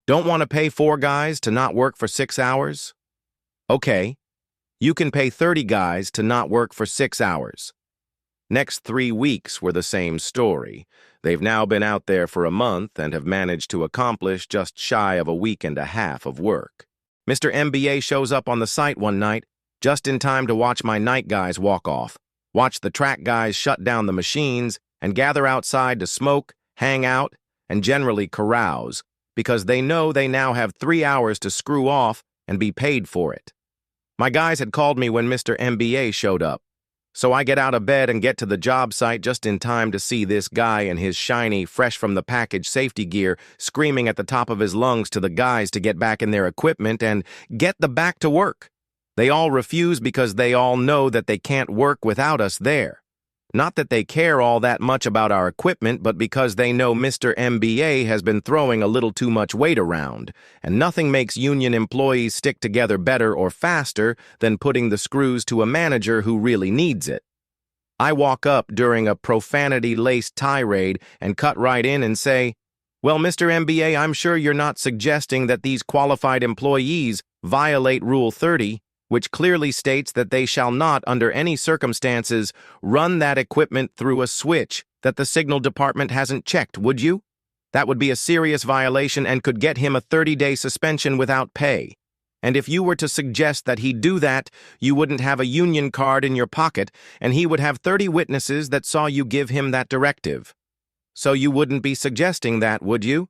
Don't want to pay 4 guys to not work for 6 hours? Okay, you can pay 30 guys to not work for 6 hours. Next 3 weeks were the same story. They've now been out there for a month and have managed to accomplish just shy of a week and a half of work. Mr. MBA shows up on the site one night, just in time to watch my night guys walk off, watch the track guys shut down the machines, and gather outside to smoke, hang out, and generally carouse, because they know they now have 3 hours to screw off and be paid for it. My guys had called me when Mr. MBA showed up, so I get out of bed and get to the job site just in time to see this guy in his shiny, fresh-from-the-package safety gear screaming at the top of his lungs to the guys to get back in their equipment and get the back to work. They all refuse because they all know that they can't work without us there. Not that they care all that much about our equipment, but because they know Mr. MBA has been throwing a little too much weight around, and nothing makes union employees stick together better or faster than putting the screws to a manager who really needs it. I walk up during a profanity-laced tirade and cut right in and say, "Well, Mr. MBA, I'm sure you're not suggesting that these qualified employees violate Rule 30, which clearly states that they shall not, under any circumstances, run that equipment through a switch that the signal department hasn't checked, would you? That would be a serious violation and could get him a 30-day suspension without pay. And if you were to suggest that he do that, you wouldn't have a union card in your pocket, and he would have 30 witnesses that saw you give him that directive. So you wouldn't be suggesting that, would you?"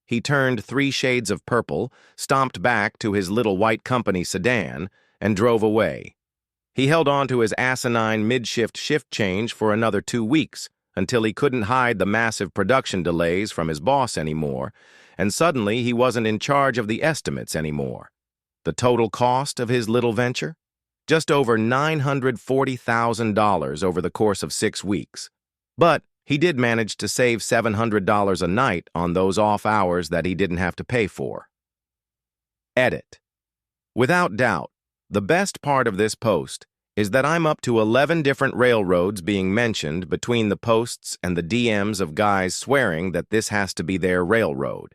He turned 3 shades of purple, stomped back to his little white company sedan, and drove away. He held on to his asinine mid-shift shift change for another 2 weeks, until he couldn't hide the massive production delays from his boss anymore, and suddenly he wasn't in charge of the estimates anymore. The total cost of his little venture? Just over $940,000 over the course of 6 weeks. But he did manage to save $700 a night on those off hours that he didn't have to pay for. Edit. Without doubt, the best part of this post is that I'm up to 11 different railroads being mentioned between the posts and the DMs of guys swearing that this has to be their railroad.